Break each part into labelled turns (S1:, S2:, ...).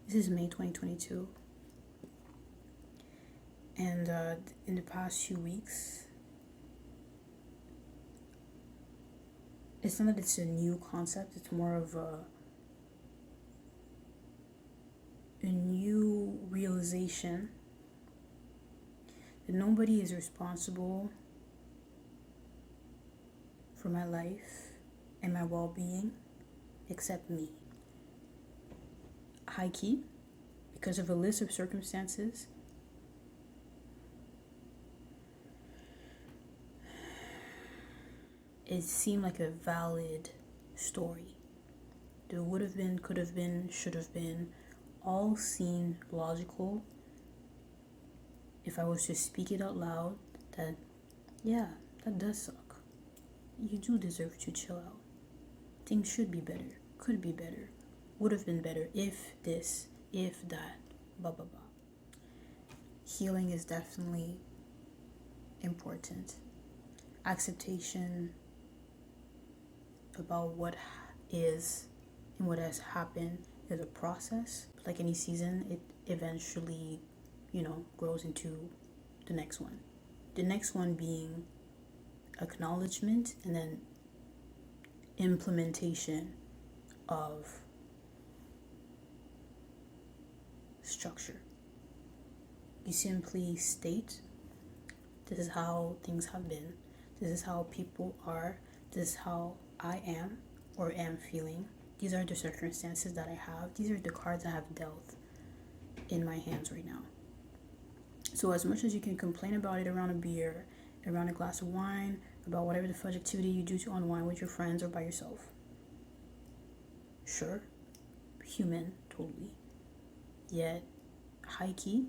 S1: This is May 2022, and in the past few weeks, it's not that it's a new concept, it's more of a new realization that nobody is responsible for my life and my well-being except me. High key, because of a list of circumstances, it seemed like a valid story. There would have been, could have been, should have been, all seemed logical if I was to speak it out loud, that yeah, that does suck. You do deserve to chill out. Things should be better, could be better, would have been better if this, if that, blah blah blah. Healing is definitely important. Acceptation about what is and what has happened is a process. Like any season, it eventually, grows into the next one. The next one being acknowledgement and then implementation of structure. You simply state, this is how things have been, this is how people are, this is how I am or am feeling. These are the circumstances that I have. These are the cards I have dealt in my hands right now. So as much as you can complain about it around a beer, around a glass of wine, about whatever the fudge activity you do to unwind with your friends or by yourself. Sure, human, totally. Yet, high key,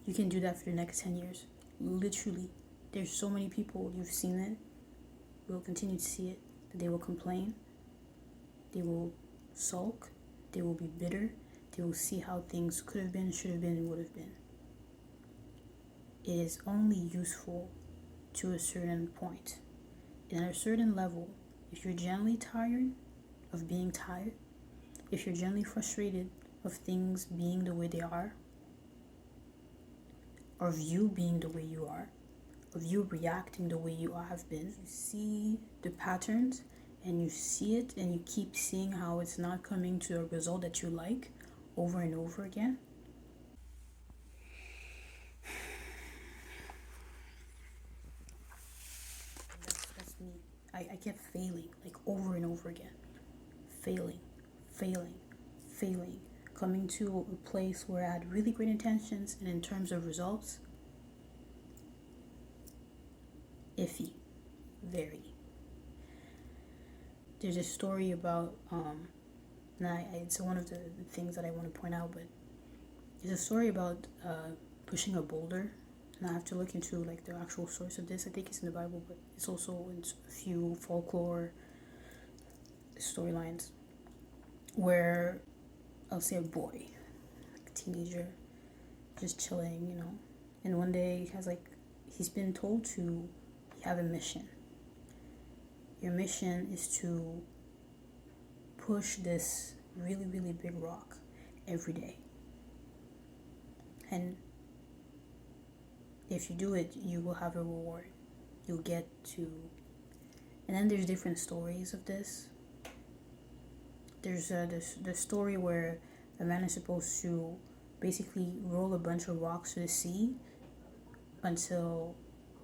S1: you can do that for the next 10 years. Literally, there's so many people, you've seen it, will continue to see it, that they will complain, they will sulk, they will be bitter, they will see how things could have been, should have been, and would have been. It is only useful to a certain point. And at a certain level, if you're genuinely tired of being tired, if you're genuinely frustrated of things being the way they are, or of you being the way you are, of you reacting the way you have been, you see the patterns and you see it and you keep seeing how it's not coming to a result that you like over and over again. That's me. I kept failing, like over and over again. Failing, coming to a place where I had really great intentions, and in terms of results, iffy, very. There's a story about, it's one of the things that I want to point out, but there's a story about pushing a boulder, and I have to look into like the actual source of this. I think it's in the Bible, but it's also in a few folklore storylines where I'll say a boy, like a teenager, just chilling, and one day he's been told to have a mission. Your mission is to push this really, really big rock every day. And if you do it, you will have a reward. You'll get to... And then there's different stories of this. There's the story where a man is supposed to basically roll a bunch of rocks to the sea until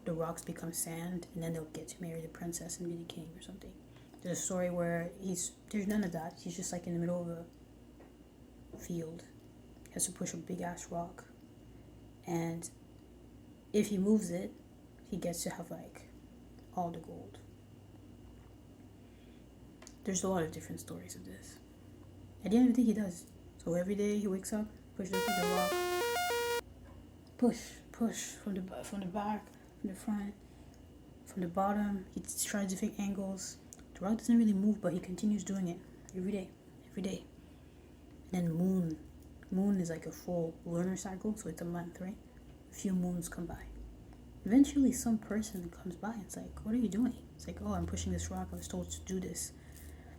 S1: the rocks become sand, and then they'll get to marry the princess and be the king or something. There's a story where there's none of that. He's just like in the middle of a field. He has to push a big ass rock, and if he moves it, he gets to have like all the gold. There's a lot of different stories of this. At the end of the day, he does. So every day he wakes up, pushes up the rock, push from the back, from the front, from the bottom. He tries different angles. The rock doesn't really move, but he continues doing it every day. And then moon is like a full lunar cycle, so it's a month, right? A few moons come by. Eventually, some person comes by and it's like, "What are you doing?" It's like, "Oh, I'm pushing this rock. I was told to do this."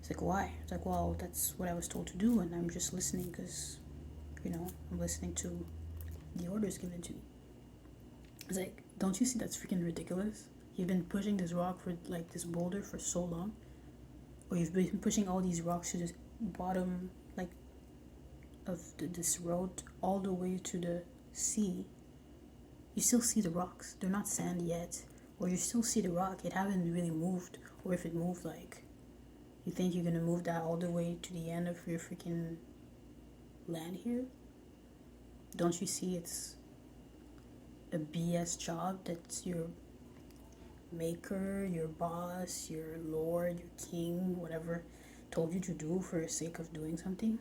S1: It's like, why? It's like, well, that's what I was told to do, and I'm just listening because, I'm listening to the orders given to me. It's like, don't you see that's freaking ridiculous? You've been pushing this rock for, like, this boulder for so long, or you've been pushing all these rocks to the bottom, like, of this road all the way to the sea. You still see the rocks. They're not sand yet. Or you still see the rock. It haven't really moved. Or if it moved, like, you think you're gonna move that all the way to the end of your freaking land here? Don't you see it's a BS job that's your maker, your boss, your lord, your king, whatever, told you to do for the sake of doing something?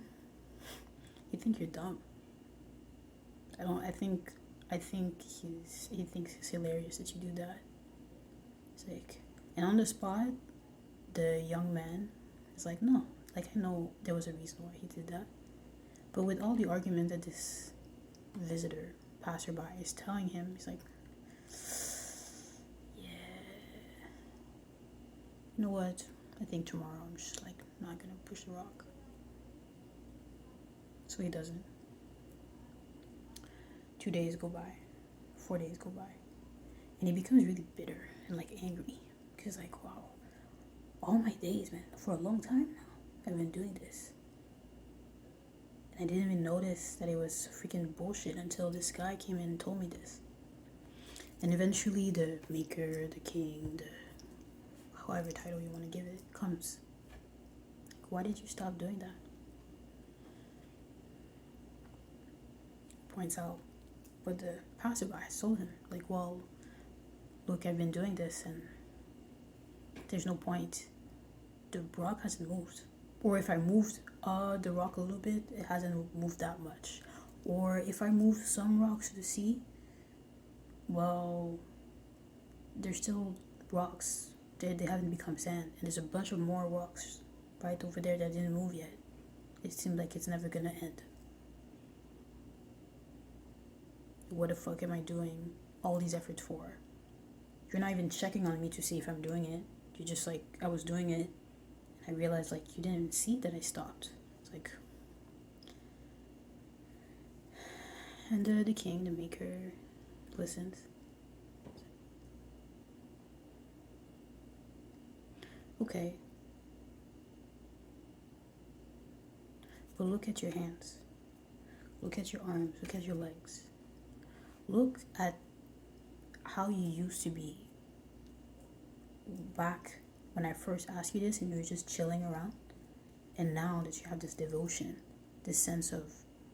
S1: You think you're dumb. I think he thinks it's hilarious that you do that. It's like, and on the spot, the young man is like, no, like, I know there was a reason why he did that. But with all the argument that this visitor, passerby, is telling him, he's like, yeah, you know what? I think tomorrow I'm just, like, not gonna push the rock. So he doesn't. 2 days go by, 4 days go by, and he becomes really bitter and, like, angry, because, like, wow, all my days, man, for a long time now, I've been doing this, and I didn't even notice that it was freaking bullshit until this guy came in and told me this. And eventually the maker, the king, the however title you want to give it, comes. Like, why did you stop doing that? Points out what the passerby told him. Like, well, look, I've been doing this and there's no point. The rock hasn't moved. Or if I moved the rock a little bit, it hasn't moved that much. Or if I moved some rocks to the sea, well, there's still rocks. They haven't become sand. And there's a bunch of more rocks right over there that didn't move yet. It seems like it's never gonna end. What the fuck am I doing all these efforts for? You're not even checking on me to see if I'm doing it. You're just like, I was doing it, and I realized, like, you didn't see that I stopped. It's like, and the king, the maker, listens. Okay, but look at your hands. Look at your arms. Look at your legs. Look at how you used to be back when I first asked you this and you were just chilling around. And now that you have this devotion, this sense of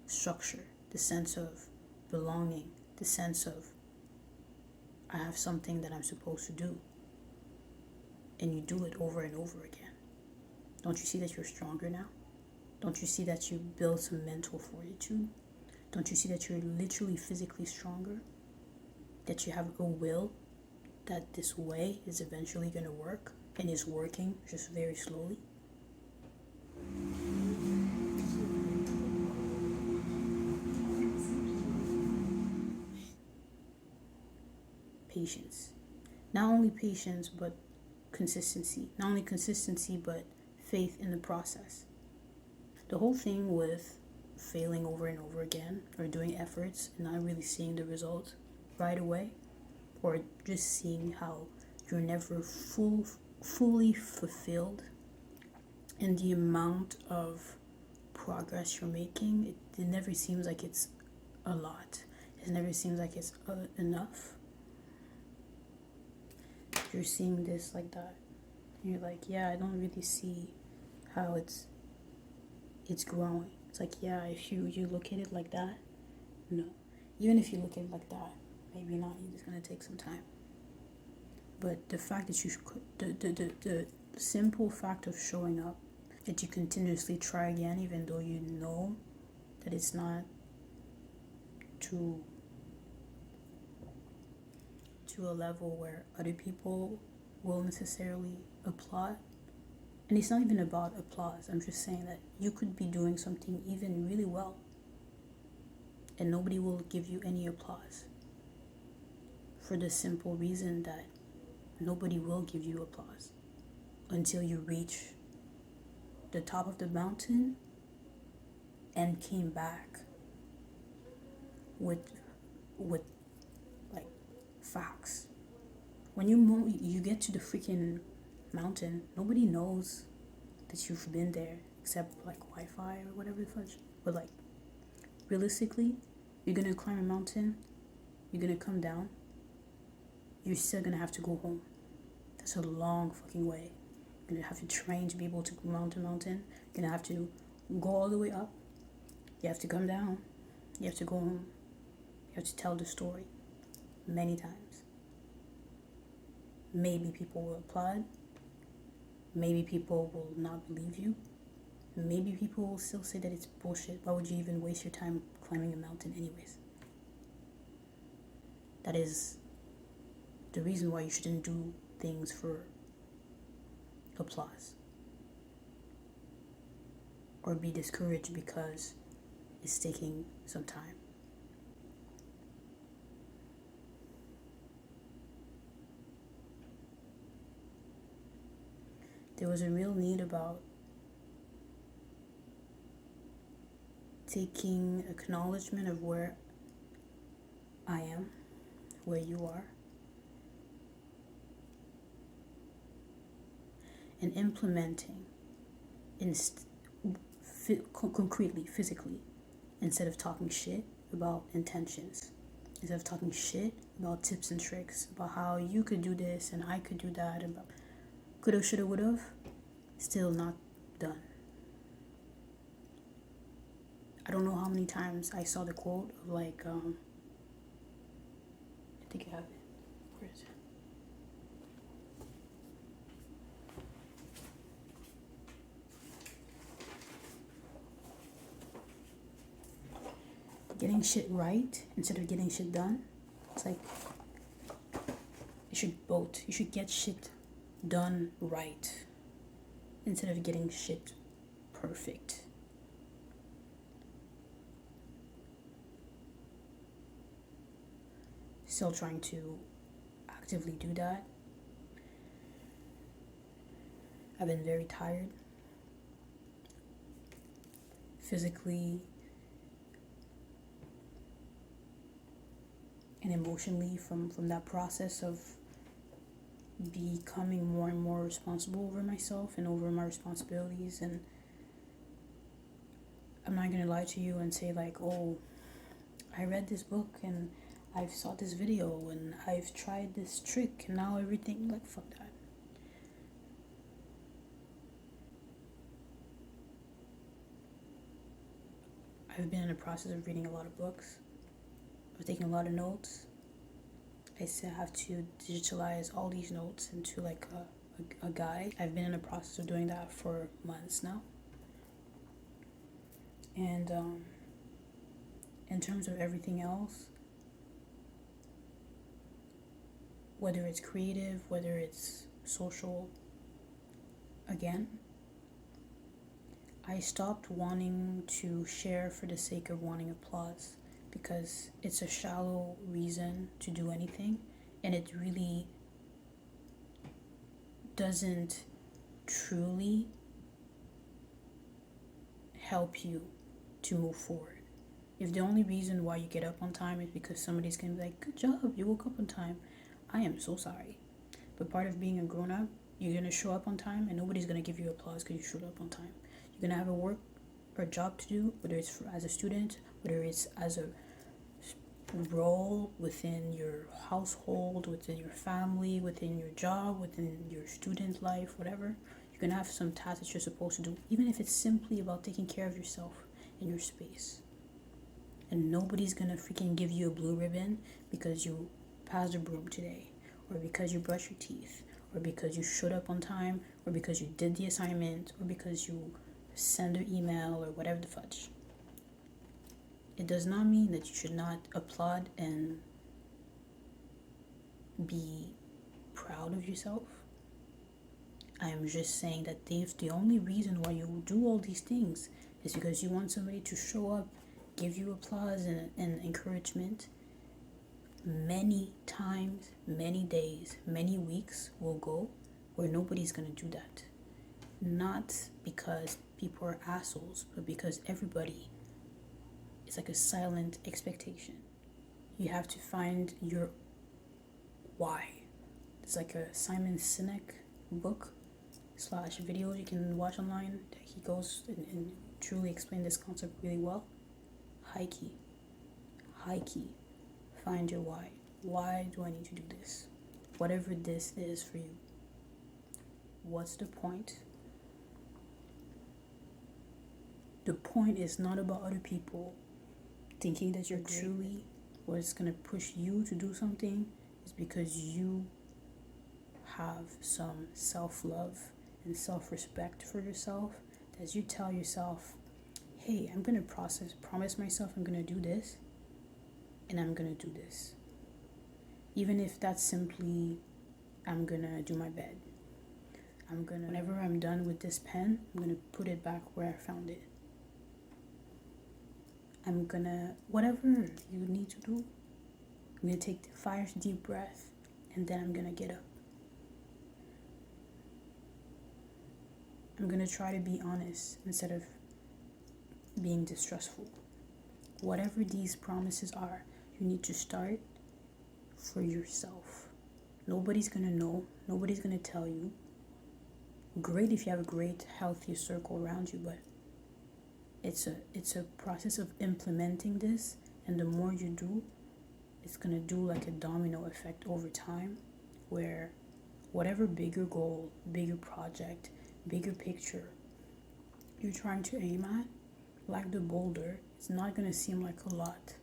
S1: structure, this sense of belonging, this sense of, I have something that I'm supposed to do. And you do it over and over again. Don't you see that you're stronger now? Don't you see that you build some mental fortitude? Don't you see that you're literally physically stronger? That you have a will, that this way is eventually going to work and is working just very slowly? Patience. Not only patience, but consistency. Not only consistency, but faith in the process. The whole thing with failing over and over again, or doing efforts and not really seeing the result right away, or just seeing how you're never fully fulfilled in the amount of progress you're making, it never seems like it's a lot. It never seems like it's enough. You're seeing this like that, and you're like, yeah, I don't really see how it's growing. It's like, yeah, if you look at it like that, no. Even if you look at it like that, maybe not. It's gonna take some time. But the fact that the simple fact of showing up, that you continuously try again, even though you know that it's not to a level where other people will necessarily applaud. And it's not even about applause. I'm just saying that you could be doing something even really well and nobody will give you any applause, for the simple reason that nobody will give you applause until you reach the top of the mountain and came back with like facts. When you get to the freaking mountain, nobody knows that you've been there except like Wi-Fi or whatever the fudge. But like realistically, you're gonna climb a mountain, you're gonna come down, you're still gonna have to go home. That's a long fucking way. You're gonna have to train to be able to mount a mountain. You're gonna have to go all the way up. You have to come down. You have to go home. You have to tell the story many times. Maybe people will applaud. Maybe people will not believe you. Maybe people will still say that it's bullshit. Why would you even waste your time climbing a mountain anyways? That is the reason why you shouldn't do things for applause. Or be discouraged because it's taking some time. There was a real need about taking acknowledgement of where I am, where you are, and implementing concretely, physically, instead of talking shit about intentions, instead of talking shit about tips and tricks, about how you could do this and I could do that, about coulda, shoulda, would've, still not done. I don't know how many times I saw the quote of like, I think I have it. Where is it? Getting shit right instead of getting shit done. It's like, you should both. You should get shit done right instead of getting shit perfect. Still trying to actively do that. I've been very tired. Physically and emotionally from that process of becoming more and more responsible over myself and over my responsibilities. And I'm not gonna lie to you and say like, oh, I read this book and I've saw this video and I've tried this trick and now everything, like, fuck that. I've been in the process of reading a lot of books. I've taken a lot of notes. I still have to digitalize all these notes into like a guide. I've been in the process of doing that for months now. And in terms of everything else, whether it's creative, whether it's social, again, I stopped wanting to share for the sake of wanting applause, because it's a shallow reason to do anything, and it really doesn't truly help you to move forward. If the only reason why you get up on time is because somebody's gonna be like, good job, you woke up on time, I am so sorry. But part of being a grown-up, you're gonna show up on time and nobody's gonna give you applause because you showed up on time. You're gonna have a work or a job to do, whether it's as a student, whether it's as a role within your household, within your family, within your job, within your student life, whatever. You're gonna have some tasks that you're supposed to do, even if it's simply about taking care of yourself in your space. And nobody's gonna freaking give you a blue ribbon because you passed the broom today, or because you brushed your teeth, or because you showed up on time, or because you did the assignment, or because you send an email, or whatever the fudge. It does not mean that you should not applaud and be proud of yourself. I am just saying that if the only reason why you do all these things is because you want somebody to show up, give you applause and encouragement, many times, many days, many weeks will go where nobody's gonna do that. Not because people are assholes, but because everybody is like a silent expectation. You have to find your why. It's like a Simon Sinek book / video you can watch online. He goes and truly explain this concept really well. High key. Find your why. Why do I need to do this? Whatever this is for you. What's the point? The point is not about other people thinking that you're truly what's going to push you to do something. Is because you have some self-love and self-respect for yourself, that you tell yourself, hey, I'm going to promise myself I'm going to do this, and I'm going to do this. Even if that's simply, I'm going to do my bed. Whenever I'm done with this pen, I'm going to put it back where I found it. Whatever you need to do, I'm going to take the 5 deep breath, and then I'm going to get up. I'm going to try to be honest instead of being distrustful. Whatever these promises are, you need to start for yourself. Nobody's going to know. Nobody's going to tell you. Great if you have a great, healthy circle around you, but it's a process of implementing this, and the more you do, it's going to do like a domino effect over time, where whatever bigger goal, bigger project, bigger picture you're trying to aim at, like the boulder, it's not going to seem like a lot.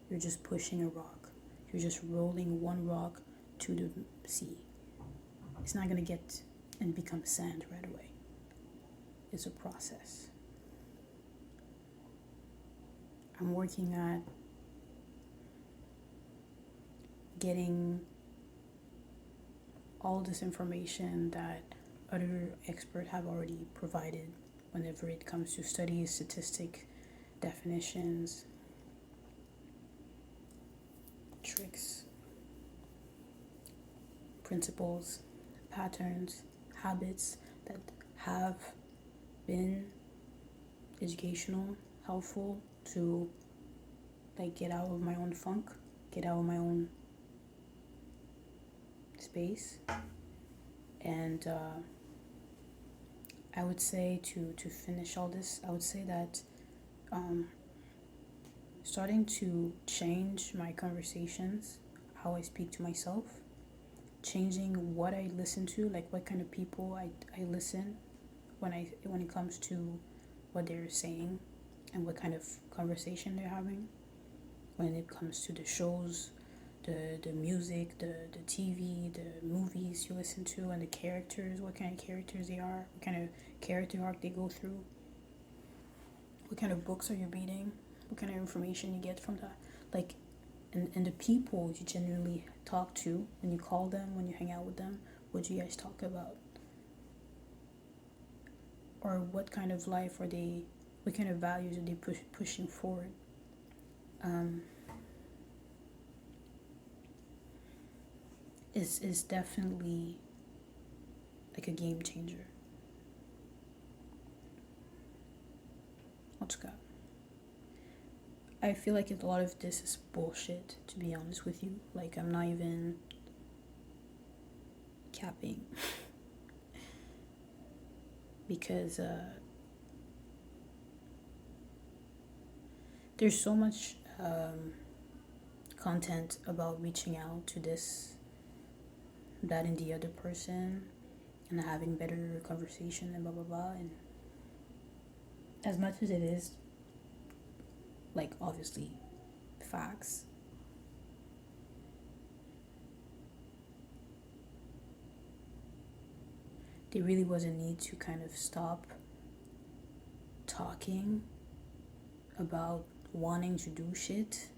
S1: You're just pushing a rock. You're just rolling one rock to the sea. It's not going to get and become sand right away. It's a process. I'm working at getting all this information that other experts have already provided whenever it comes to studies, statistic, definitions, tricks, principles, patterns, habits that have been educational, helpful to like get out of my own funk, get out of my own space. And I would say to finish all this, I would say that starting to change my conversations, how I speak to myself, changing what I listen to, like what kind of people I listen when it comes to what they're saying and what kind of conversation they're having, when it comes to the shows, the music, the TV, the movies you listen to, and the characters, what kind of characters they are, what kind of character arc they go through, what kind of books are you reading, what kind of information you get from that, like, and the people you genuinely talk to, when you call them, when you hang out with them, what do you guys talk about? Or what kind of life are they, what kind of values are they pushing forward? Is definitely like a game changer. What's got? I feel like a lot of this is bullshit, to be honest with you. Like, I'm not even capping. Because there's so much content about reaching out to this, that, and the other person, and having better conversation and blah blah blah. And as much as it is, like, obviously facts, there really was a need to kind of stop talking about wanting to do shit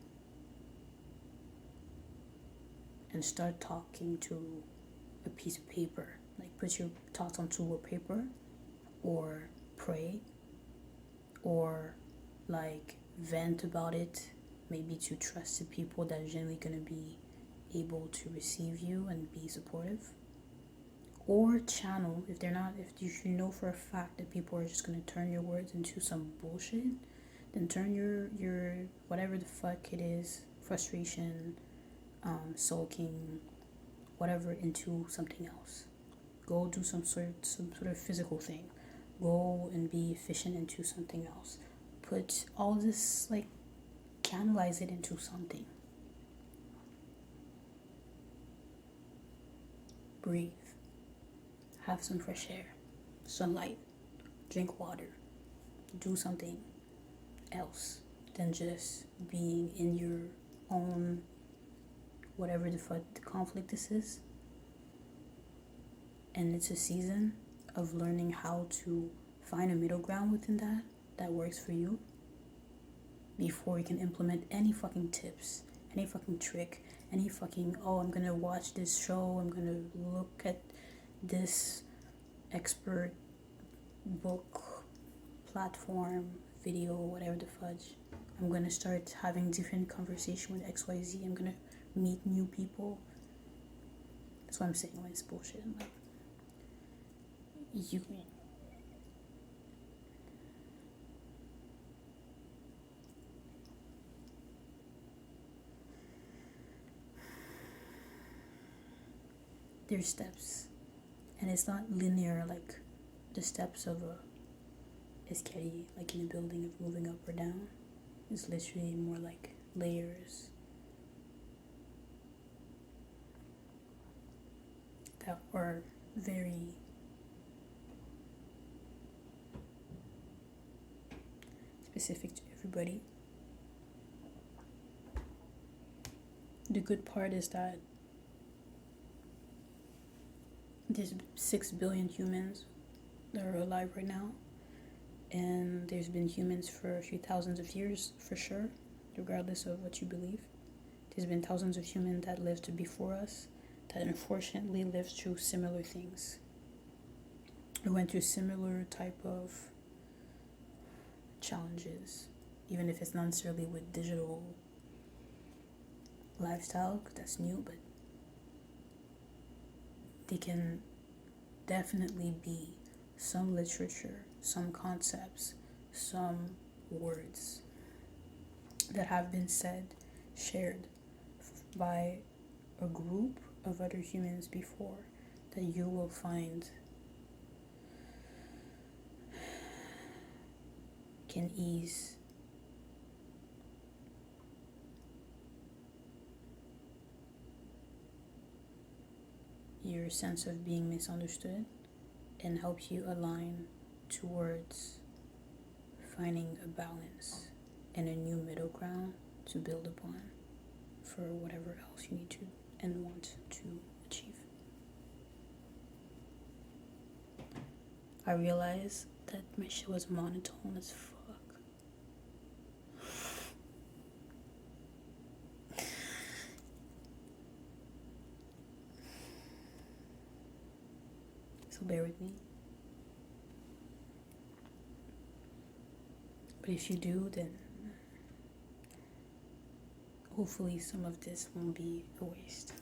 S1: and start talking to a piece of paper. Like, put your thoughts onto a paper, or pray, or like vent about it, maybe to trusted people that are generally going to be able to receive you and be supportive, or channel. If they're not, if you know for a fact that people are just gonna turn your words into some bullshit, then turn your whatever the fuck it is, frustration, sulking, whatever, into something else. Go do some sort of physical thing. Go and be efficient into something else. Put all this, like, canalize it into something. Breathe. Have some fresh air, sunlight, drink water, do something else than just being in your own whatever the fuck the conflict this is. And it's a season of learning how to find a middle ground within that works for you, before you can implement any fucking tips, any fucking trick, any fucking, oh, I'm gonna watch this show, I'm gonna look at this expert book, platform, video, whatever the fudge. I'm gonna start having different conversation with XYZ. I'm gonna meet new people. That's what I'm saying when it's bullshit. I'm like, you there's steps, and it's not linear like the steps of a escalier, like in a building of moving up or down. It's literally more like layers that are very specific to everybody. The good part is that there's 6 billion humans that are alive right now, and there's been humans for a few thousands of years for sure, regardless of what you believe. There's been thousands of humans that lived before us that unfortunately lived through similar things. We went through similar type of challenges, even if it's not necessarily with digital lifestyle, because that's new, but they can definitely be some literature, some concepts, some words that have been said, shared by a group of other humans before, that you will find can ease your sense of being misunderstood and help you align towards finding a balance and a new middle ground to build upon for whatever else you need to and want to achieve. I realized that my shit was monotone as fuck. So bear with me. But if you do, then hopefully some of this won't be a waste.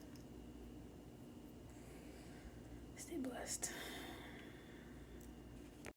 S1: Stay blessed.